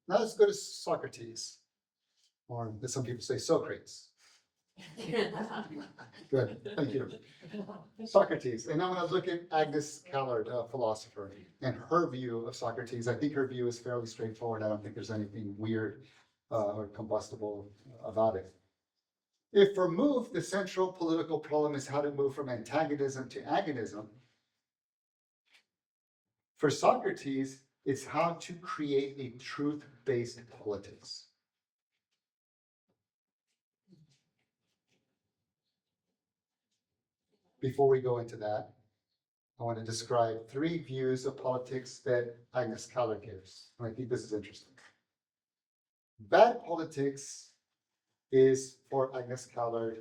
S2: Now let's go to Socrates, or as some people say, Socrates. Good, thank you. Socrates, and I'm going to look at Agnes Callard, a philosopher, and her view of Socrates. I think her view is fairly straightforward. I don't think there's anything weird or combustible about it. If for Mouffe, the central political problem is how to move from antagonism to agonism, for Socrates, it's how to create a truth-based politics. Before we go into that, I want to describe 3 views of politics that Agnes Callard gives. And I think this is interesting. Bad politics is, for Agnes Callard,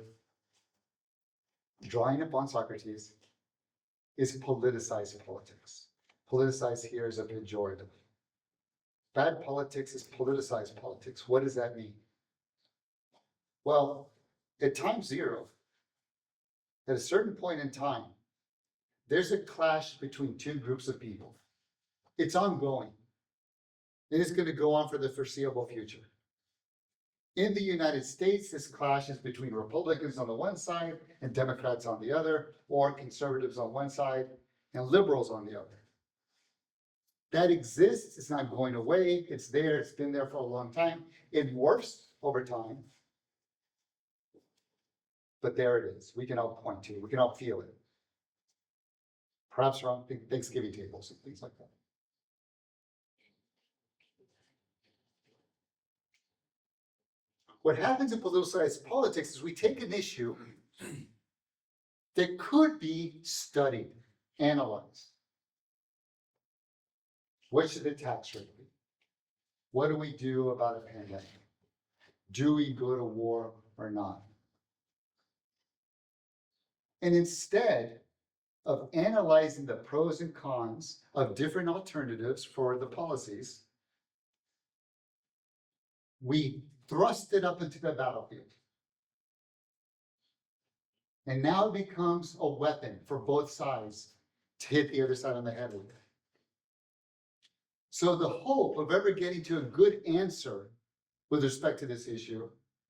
S2: drawing upon Socrates, is politicized politics. Politicized here is a pejorative. Bad politics is politicized politics. What does that mean? Well, at time 0, at a certain point in time, there's a clash between 2 groups of people. It's ongoing. And it's going to go on for the foreseeable future. In the United States, this clash is between Republicans on the one side and Democrats on the other, or conservatives on one side and liberals on the other. That exists, it's not going away, it's there, it's been there for a long time. It morphs over time. But there it is. We can all point to it. We can all feel it. Perhaps around Thanksgiving tables and things like that. What happens in politicized politics is we take an issue that could be studied, analyzed. What should the tax rate be? What do we do about a pandemic? Do we go to war or not? And instead of analyzing the pros and cons of different alternatives for the policies, we thrust it up into the battlefield. And now it becomes a weapon for both sides to hit the other side on the head with it. So the hope of ever getting to a good answer with respect to this issue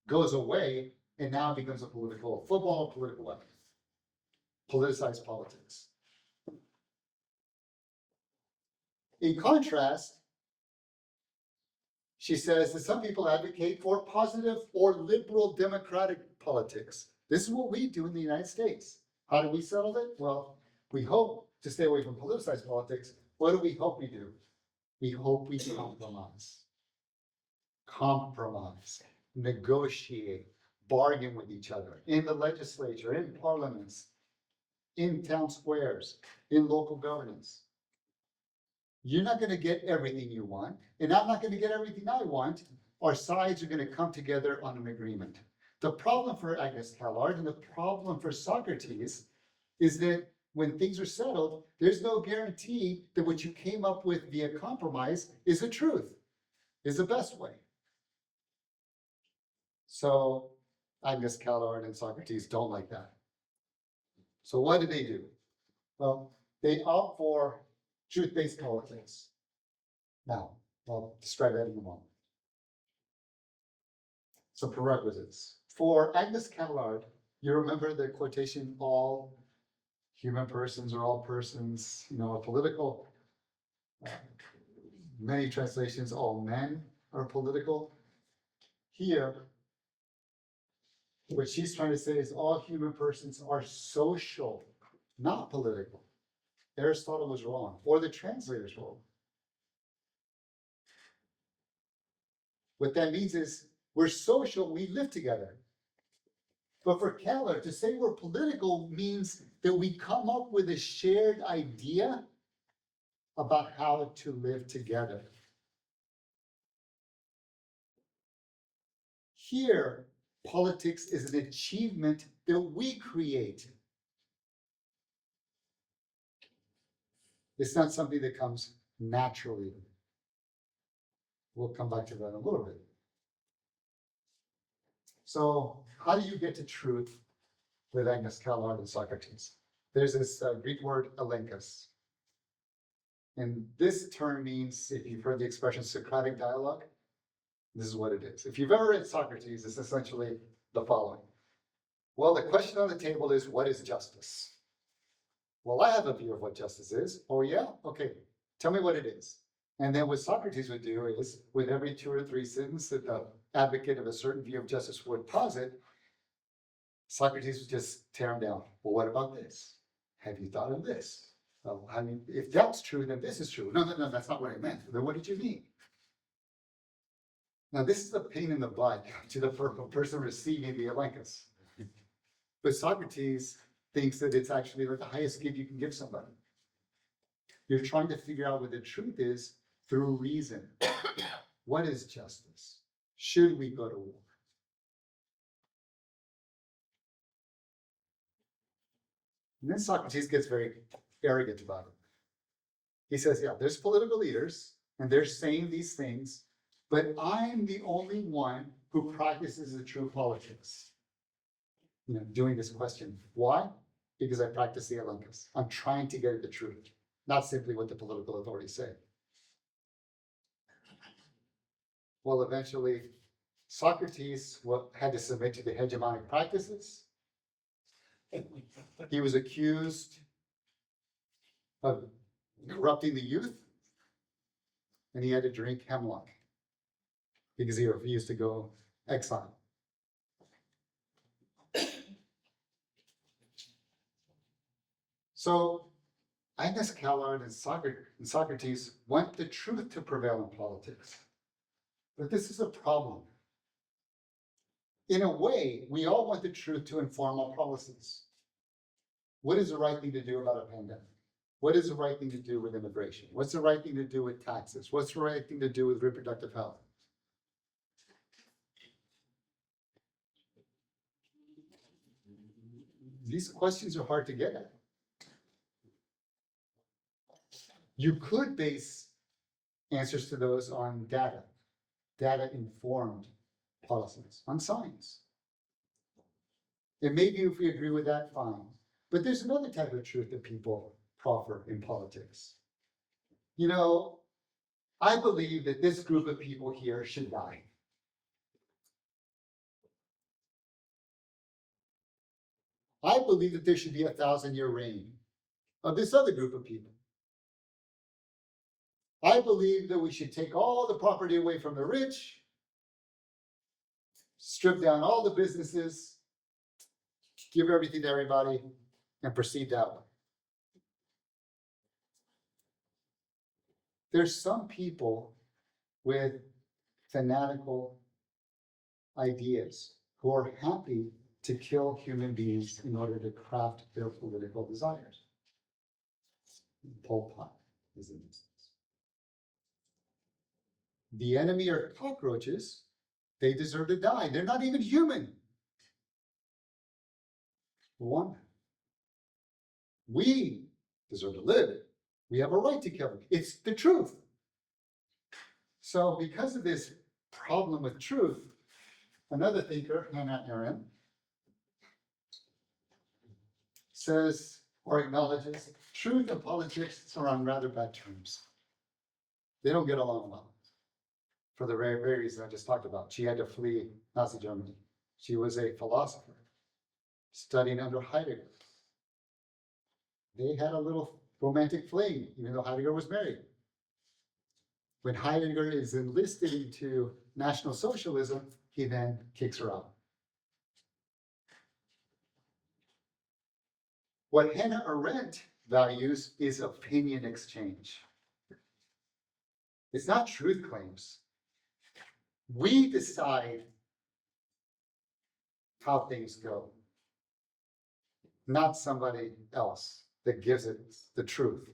S2: goes away, and now it becomes a political football, political weapon. Politicized politics. In contrast, she says that some people advocate for positive or liberal democratic politics. This is what we do in the United States. How do we settle it? Well, we hope to stay away from politicized politics. What do we hope we do? We hope we compromise, negotiate, bargain with each other in the legislature, in parliaments, in town squares, in local governance. You're not going to get everything you want, and I'm not going to get everything I want. Our sides are going to come together on an agreement. The problem for Agnes Callard and the problem for Socrates is that when things are settled, there's no guarantee that what you came up with via compromise is the truth, is the best way. So Agnes Callard and Socrates don't like that. So what do? Well, they opt for truth-based politics. Now, I'll describe that in a moment. So prerequisites. For Agnes Callard, you remember the quotation, all human persons are all persons, are political. Many translations, all men are political. Here, what she's trying to say is all human persons are social, not political. Aristotle was wrong, or the translators wrong. What that means is we're social, we live together. But for Keller, to say we're political means that we come up with a shared idea about how to live together. Here, politics is an achievement that we create. It's not something that comes naturally. We'll come back to that in a little bit. So how do you get to truth with Agnes Callard and Socrates? There's this Greek word elenchus. And this term means, if you've heard the expression Socratic dialogue, this is what it is. If you've ever read Socrates, it's essentially the following. Well, the question on the table is, what is justice? Well, I have a view of what justice is. Oh yeah? Okay, tell me what it is. And then what Socrates would do is, with every 2 or 3 sentences that the advocate of a certain view of justice would posit, Socrates would just tear him down. Well, what about this? Have you thought of this? Well, I mean, if that's true, then this is true. No, that's not what I meant. Then what did you mean? Now, this is a pain in the butt to the person receiving the elenchus. But Socrates thinks that it's actually like the highest gift you can give somebody. You're trying to figure out what the truth is through reason. What is justice? Should we go to war? And then Socrates gets very arrogant about it. He says, yeah, there's political leaders and they're saying these things, but I'm the only one who practices the true politics. Doing this question. Why? Because I practice the elenchus. I'm trying to get at the truth, not simply what the political authorities say. Well, eventually, Socrates had to submit to the hegemonic practices. He was accused of corrupting the youth, and he had to drink hemlock because he refused to go exile. So Agnes Callard and Socrates want the truth to prevail in politics. But this is a problem. In a way, we all want the truth to inform our policies. What is the right thing to do about a pandemic? What is the right thing to do with immigration? What's the right thing to do with taxes? What's the right thing to do with reproductive health? These questions are hard to get at. You could base answers to those on data-informed policies, on science. And maybe if we agree with that, fine. But there's another type of truth that people proffer in politics. I believe that this group of people here should die. I believe that there should be a 1,000-year reign of this other group of people. I believe that we should take all the property away from the rich, strip down all the businesses, give everything to everybody, and proceed that way. There's some people with fanatical ideas who are happy to kill human beings in order to craft their political desires. Pol Pot is an instance. The enemy are cockroaches. They deserve to die. They're not even human. One. We deserve to live. We have a right to kill them. It's the truth. So because of this problem with truth, another thinker, Hannah Arendt, says or acknowledges truth and politics are on rather bad terms. They don't get along well. For the very, very reason I just talked about. She had to flee Nazi Germany. She was a philosopher studying under Heidegger. They had a little romantic fling, even though Heidegger was married. When Heidegger is enlisted into National Socialism, he then kicks her out. What Hannah Arendt values is opinion exchange. It's not truth claims. We decide how things go, not somebody else that gives it the truth.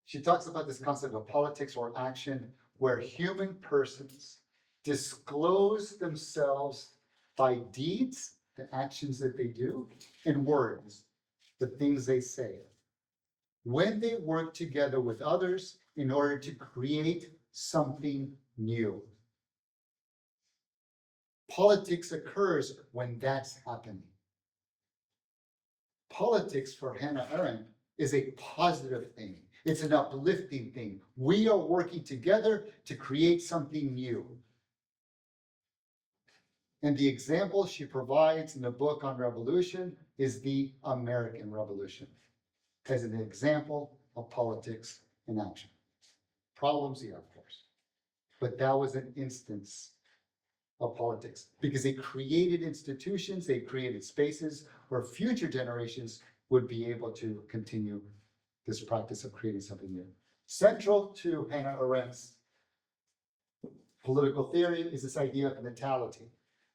S2: She talks about this concept of politics or action where human persons disclose themselves by deeds, the actions that they do, and words, the things they say, when they work together with others in order to create something new. Politics occurs when that's happening. Politics for Hannah Arendt is a positive thing. It's an uplifting thing. We are working together to create something new. And the example she provides in the book on revolution is the American Revolution as an example of politics in action. Problems, yeah, of course. But that was an instance of politics because they created institutions, they created spaces where future generations would be able to continue this practice of creating something new. Central to Hannah Arendt's political theory is this idea of natality,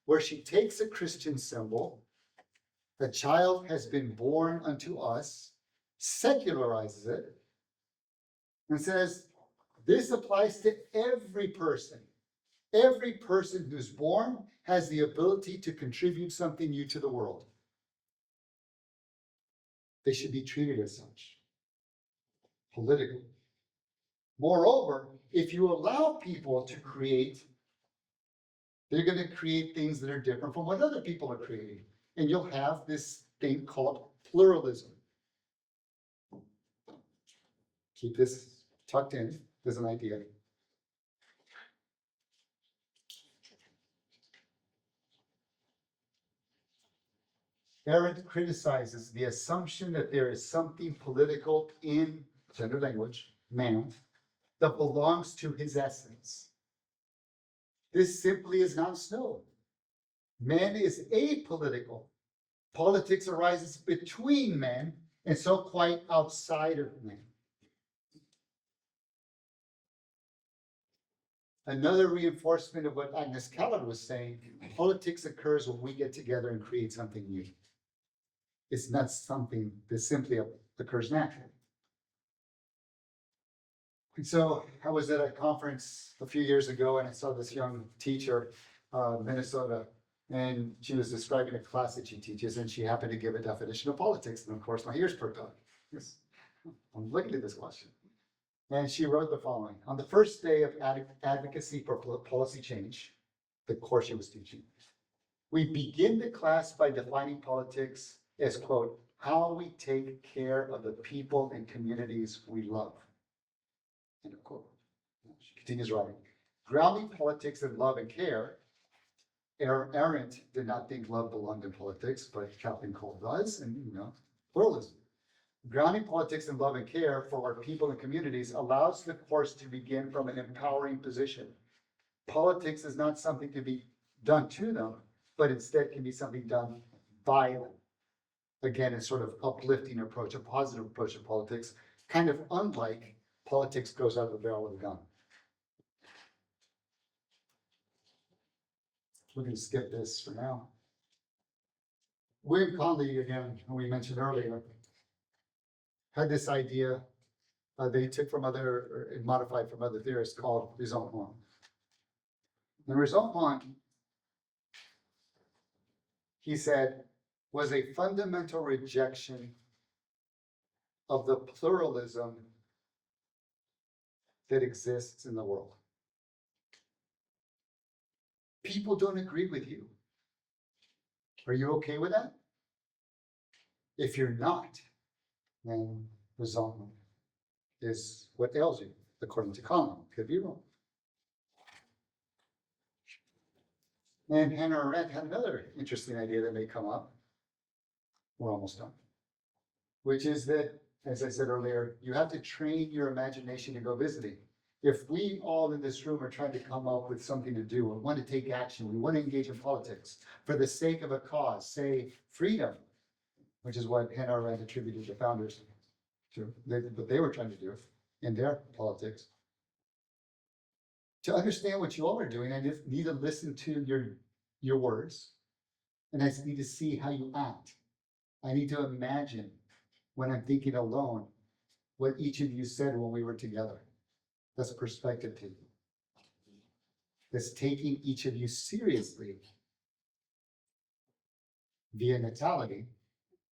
S2: where she takes a Christian symbol, a child has been born unto us, secularizes it, and says, this applies to every person. Every person who's born has the ability to contribute something new to the world. They should be treated as such, politically. Moreover, if you allow people to create, they're going to create things that are different from what other people are creating. And you'll have this thing called pluralism. Keep this tucked in as an idea. Arendt criticizes the assumption that there is something political in gender language, man, that belongs to his essence. This simply is not so. Man is apolitical. Politics arises between men and so quite outside of men. Another reinforcement of what Agnes Callard was saying, politics occurs when we get together and create something new. It's not something that simply occurs naturally. And so I was at a conference a few years ago and I saw this young teacher, Minnesota, and she was describing a class that she teaches and she happened to give a definition of politics. And of course, my ears perked up. Yes, I'm looking at this question. And she wrote the following: on the first day of advocacy for policy change, the course she was teaching, we begin the class by defining politics as, quote, how we take care of the people and communities we love, end of quote. She continues writing, grounding politics in love and care. Arendt did not think love belonged in politics, but Kathleen Cole does, and pluralism. Grounding politics in love and care for our people and communities allows the course to begin from an empowering position. Politics is not something to be done to them, but instead can be something done by them. Again, a sort of uplifting approach, a positive approach to politics, kind of unlike politics goes out of the barrel of a gun. we're gonna skip this for now. William Conley, again, who we mentioned earlier, had this idea they took from other, or modified from other theorists called raisonnement. The raisonnement, he said, was a fundamental rejection of the pluralism that exists in the world. People don't agree with you. Are you okay with that? If you're not, then resentment is what ails you, according to Conley. Could be wrong. And Hannah Arendt had another interesting idea that may come up. We're almost done. Which is that, as I said earlier, you have to train your imagination to go visiting. If we all in this room are trying to come up with something to do, or want to take action, we want to engage in politics for the sake of a cause, say freedom, which is what Hannah Arendt attributed the founders to, what they were trying to do in their politics. To understand what you all are doing, I just need to listen to your words, and I need to see how you act. I need to imagine when I'm thinking alone what each of you said when we were together. That's perspective taking. That's taking each of you seriously via natality.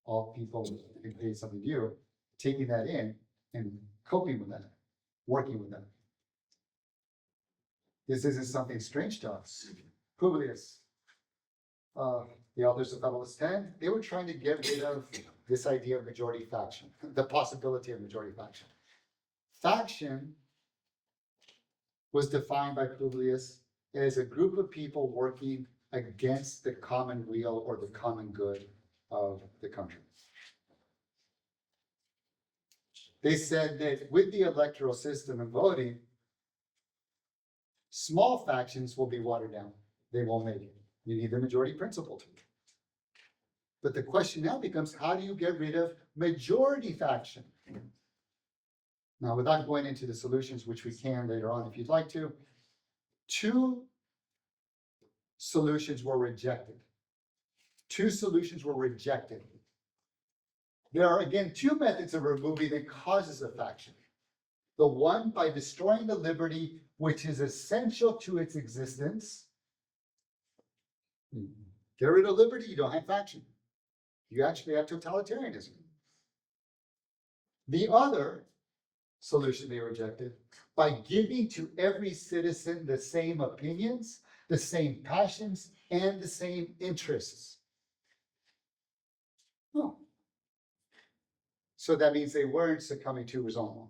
S2: All people can create something new, taking that in and coping with that, working with that. This isn't something strange to us. Publius, the authors of Federalist 10, they were trying to get rid of this idea of majority faction, the possibility of majority faction. Faction was defined by Publius as a group of people working against the common weal or the common good of the country. They said that with the electoral system and voting, small factions will be watered down. They won't make it. You need the majority principle to. But the question now becomes, how do you get rid of majority faction? Now, without going into the solutions, which we can later on if you'd like to, 2 solutions were rejected. 2 solutions were rejected. There are, again, 2 methods of removing the causes of faction. The one by destroying the liberty which is essential to its existence. Get rid of liberty, you don't have faction. You actually have totalitarianism. The other solution they rejected, by giving to every citizen the same opinions, the same passions, and the same interests. Oh. So that means they weren't succumbing to resentment.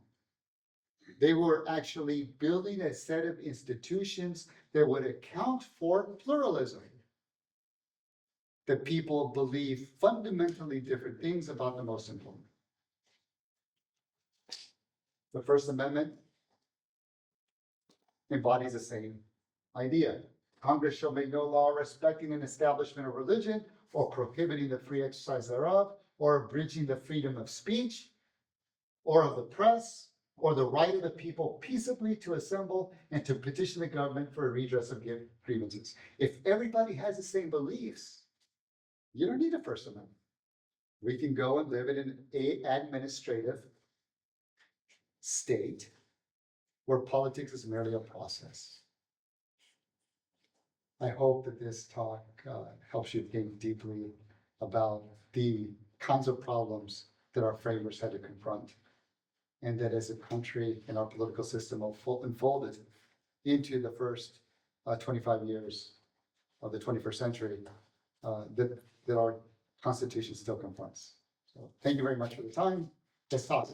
S2: They were actually building a set of institutions that would account for pluralism. That people believe fundamentally different things about the most important. The First Amendment embodies the same idea. Congress shall make no law respecting an establishment of religion or prohibiting the free exercise thereof or abridging the freedom of speech or of the press or the right of the people peaceably to assemble and to petition the government for a redress of grievances. If everybody has the same beliefs, you don't need a First Amendment. We can go and live in an administrative state where politics is merely a process. I hope that this talk helps you think deeply about the kinds of problems that our framers had to confront, and that as a country and our political system unfolded into the first 25 years of the 21st century, that our Constitution still confronts. So thank you very much for the time. Let's talk.